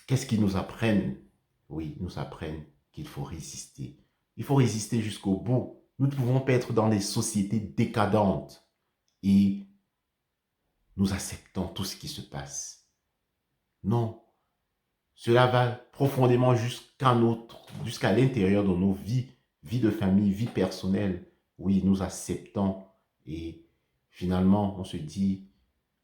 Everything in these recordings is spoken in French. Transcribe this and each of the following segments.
qu'est-ce qu'ils nous apprennent? Oui, ils nous apprennent qu'il faut résister. Il faut résister jusqu'au bout. Nous ne pouvons pas être dans des sociétés décadentes et nous acceptons tout ce qui se passe. Non, cela va profondément jusqu'à l'intérieur de nos vies, vie de famille, vie personnelle. Oui, nous acceptons et finalement, on se dit,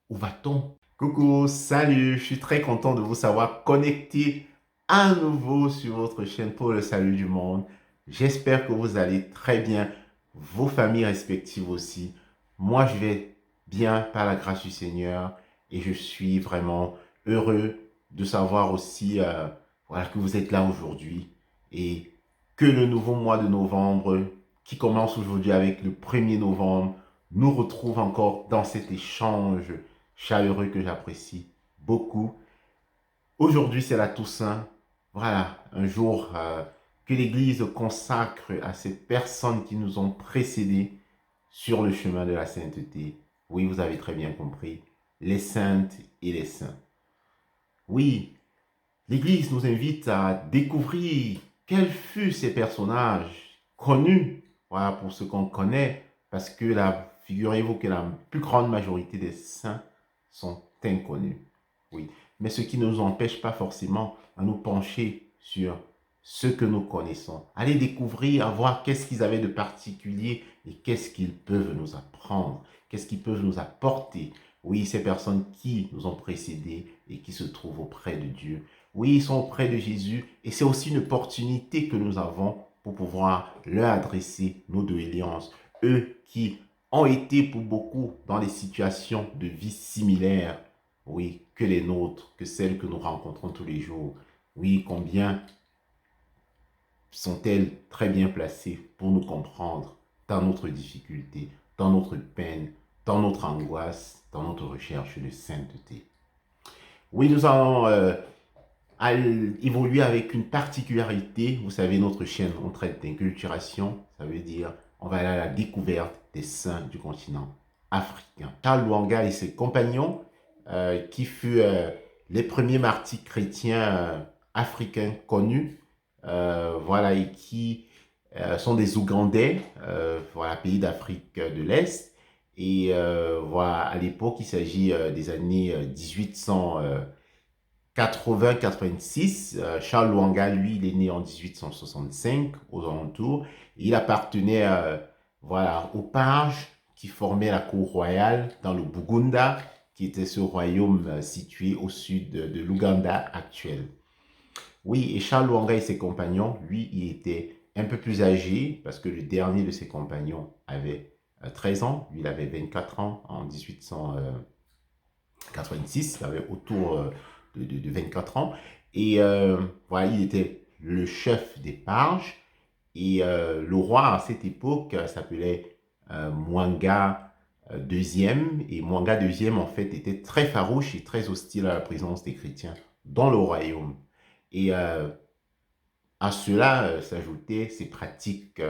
où va-t-on? Coucou, salut, je suis très content de vous savoir connecté à nouveau sur votre chaîne pour le salut du monde. J'espère que vous allez très bien, vos familles respectives aussi. Moi, je vais bien par la grâce du Seigneur et je suis vraiment heureux de savoir aussi voilà, que vous êtes là aujourd'hui et que le nouveau mois de novembre qui commence aujourd'hui avec le 1er novembre nous retrouve encore dans cet échange chaleureux que j'apprécie beaucoup. Aujourd'hui, c'est la Toussaint. Voilà, un jour que l'Église consacre à ces personnes qui nous ont précédés sur le chemin de la sainteté. Oui, vous avez très bien compris, les saintes et les saints. Oui, l'Église nous invite à découvrir quels furent ces personnages connus, voilà, pour ce qu'on connaît, parce que figurez-vous que la plus grande majorité des saints sont inconnus. Oui, mais ce qui ne nous empêche pas forcément à nous pencher sur ce que nous connaissons. Aller découvrir, à voir qu'est-ce qu'ils avaient de particulier et qu'est-ce qu'ils peuvent nous apprendre, qu'est-ce qu'ils peuvent nous apporter. Oui, ces personnes qui nous ont précédés et qui se trouvent auprès de Dieu. Oui, ils sont auprès de Jésus et c'est aussi une opportunité que nous avons pour pouvoir leur adresser nos doléances. Eux qui ont été pour beaucoup dans des situations de vie similaires, oui, que les nôtres, que celles que nous rencontrons tous les jours. Oui, combien sont-elles très bien placées pour nous comprendre dans notre difficulté, dans notre peine, dans notre angoisse, dans notre recherche de sainteté. Oui, nous allons évoluer avec une particularité. Vous savez, notre chaîne, on traite d'inculturation. Ça veut dire, on va aller à la découverte des saints du continent africain. Charles Lwanga et ses compagnons, qui furent les premiers martyrs chrétiens africains connus, voilà, et qui sont des Ougandais, voilà, pays d'Afrique de l'Est. Et voilà, à l'époque, il s'agit des années 1880-86. Charles Lwanga, lui, il est né en 1865, aux alentours. Il appartenait voilà, aux pages qui formaient la cour royale dans le Bugunda, qui était ce royaume situé au sud de l'Ouganda actuel. Oui, et Charles Lwanga et ses compagnons, lui, il était un peu plus âgé, parce que le dernier de ses compagnons avait 13 ans, lui, il avait 24 ans en 1886, il avait autour de 24 ans, et voilà, il était le chef des pages, et le roi à cette époque s'appelait Mwanga II, et Mwanga II, en fait, était très farouche et très hostile à la présence des chrétiens dans le royaume. Et à cela s'ajoutaient ces pratiques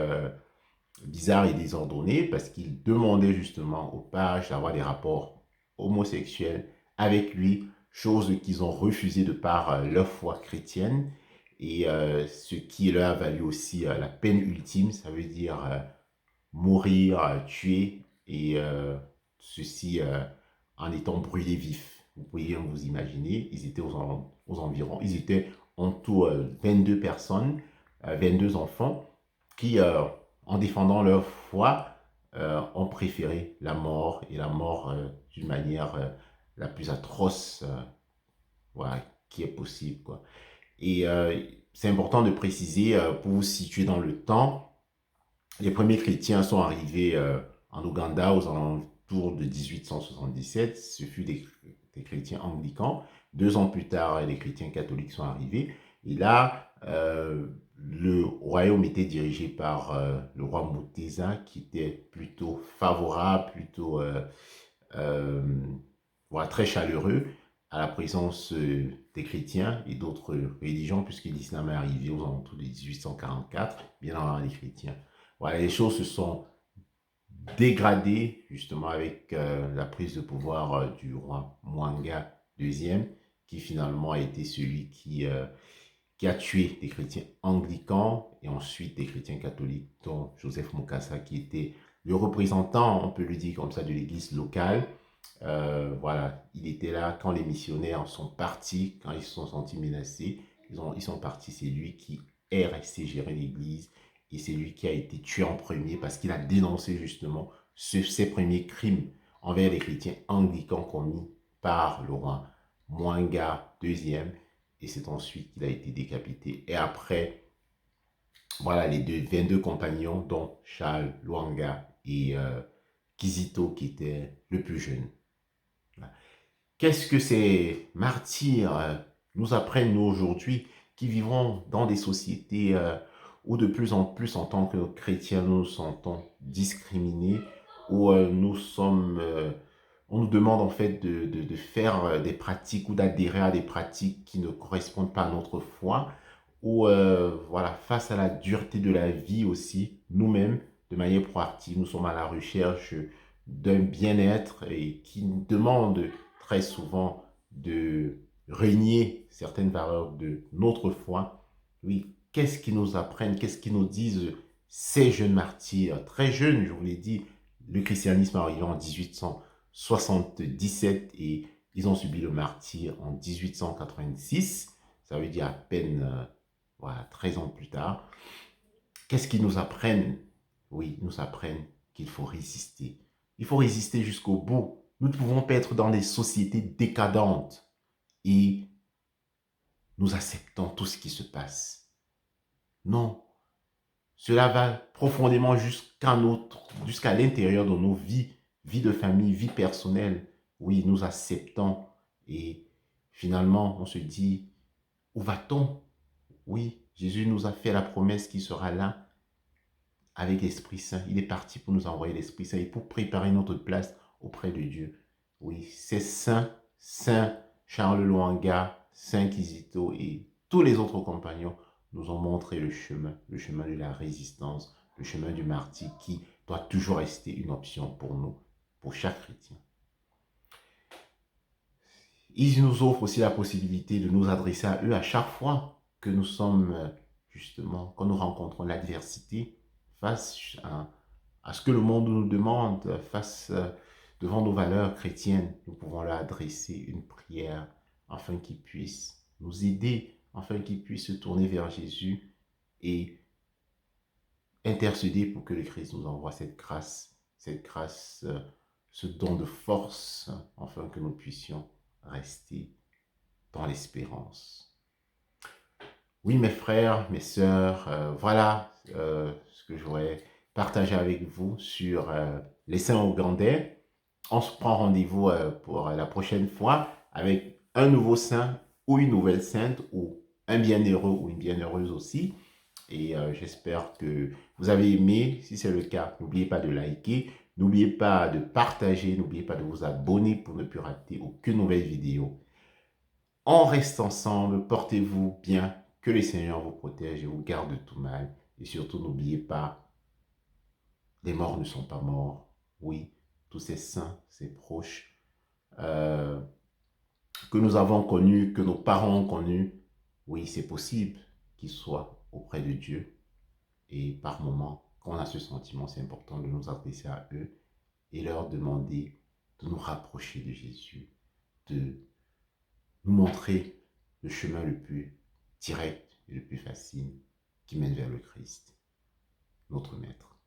bizarres et désordonnées parce qu'il demandait justement aux pages d'avoir des rapports homosexuels avec lui, chose qu'ils ont refusée de par leur foi chrétienne et ce qui leur a valu aussi la peine ultime, ça veut dire mourir, tuer et ceci en étant brûlés vifs. Vous pouvez vous imaginer, ils étaient aux environs, ils étaient en tout 22 personnes, 22 enfants qui, en défendant leur foi, ont préféré la mort et la mort d'une manière la plus atroce voilà, qui est possible, quoi. Et c'est important de préciser, pour vous situer dans le temps, les premiers chrétiens sont arrivés en Ouganda aux alentours de 1877. Ce fut des chrétiens anglicans. 2 ans plus tard, les chrétiens catholiques sont arrivés. Et là, le royaume était dirigé par le roi Mutesa, qui était plutôt favorable, plutôt voilà, très chaleureux à la présence des chrétiens et d'autres religions, puisque l'islam est arrivé aux alentours de 1844, bien avant les chrétiens. Voilà, les choses se sont dégradées justement avec la prise de pouvoir du roi Mwanga II, qui finalement a été celui qui a tué des chrétiens anglicans et ensuite des chrétiens catholiques, dont Joseph Mukasa, qui était le représentant, on peut le dire comme ça, de l'église locale. Voilà, il était là quand les missionnaires sont partis, quand ils se sont sentis menacés, ils sont partis. C'est lui qui est resté gérer l'église et c'est lui qui a été tué en premier parce qu'il a dénoncé justement ces premiers crimes envers les chrétiens anglicans commis par le roi Mwanga II. Et c'est ensuite qu'il a été décapité. Et après, voilà les 22 compagnons, dont Charles Lwanga et Kizito, qui était le plus jeune. Qu'est-ce que ces martyrs nous apprennent, nous, aujourd'hui, qui vivons dans des sociétés où de plus en plus, en tant que chrétiens, nous nous sentons discriminés, où on nous demande en fait de faire des pratiques ou d'adhérer à des pratiques qui ne correspondent pas à notre foi, ou voilà, face à la dureté de la vie aussi, nous-mêmes, de manière proactive, nous sommes à la recherche d'un bien-être et qui nous demande très souvent de régner certaines valeurs de notre foi. Oui, qu'est-ce qu'ils nous apprennent, qu'est-ce qu'ils nous disent ces jeunes martyrs, très jeunes, je vous l'ai dit, le christianisme est arrivé en 1877 et ils ont subi le martyr en 1886, ça veut dire à peine voilà, 13 ans plus tard. Qu'est-ce qu'ils nous apprennent? Oui, ils nous apprennent qu'il faut résister. Il faut résister jusqu'au bout. Nous ne pouvons pas être dans des sociétés décadentes et nous acceptons tout ce qui se passe. Non, cela va profondément jusqu'à l'intérieur de nos vies, vie de famille, vie personnelle. Oui, nous acceptons et finalement on se dit, où va-t-on? Oui, Jésus nous a fait la promesse qu'il sera là avec l'Esprit Saint. Il est parti pour nous envoyer l'Esprit Saint et pour préparer notre place auprès de Dieu. Oui, c'est Saint Charles Lwanga, Saint Kizito et tous les autres compagnons nous ont montré le chemin de la résistance, le chemin du martyr qui doit toujours rester une option pour nous, pour chaque chrétien. Ils nous offrent aussi la possibilité de nous adresser à eux à chaque fois que nous sommes, justement, quand nous rencontrons l'adversité face à ce que le monde nous demande, devant nos valeurs chrétiennes, nous pouvons leur adresser une prière afin qu'ils puissent nous aider, afin qu'ils puissent se tourner vers Jésus et intercéder pour que le Christ nous envoie cette grâce, ce don de force, afin que nous puissions rester dans l'espérance. Oui, mes frères, mes sœurs, voilà ce que je voudrais partager avec vous sur les saints ougandais. On se prend rendez-vous pour la prochaine fois avec un nouveau saint ou une nouvelle sainte ou un bienheureux ou une bienheureuse aussi. Et j'espère que vous avez aimé. Si c'est le cas, n'oubliez pas de liker, n'oubliez pas de partager, n'oubliez pas de vous abonner pour ne plus rater aucune nouvelle vidéo. On reste ensemble, portez-vous bien, que le Seigneur vous protège et vous garde de tout mal. Et surtout, n'oubliez pas, les morts ne sont pas morts. Oui, tous ces saints, ces proches euh, que nous avons connus, que nos parents ont connus, oui, c'est possible qu'ils soient auprès de Dieu. Et par moments, quand on a ce sentiment, c'est important de nous adresser à eux et leur demander de nous rapprocher de Jésus, de nous montrer le chemin le plus direct et le plus facile qui mène vers le Christ, notre Maître.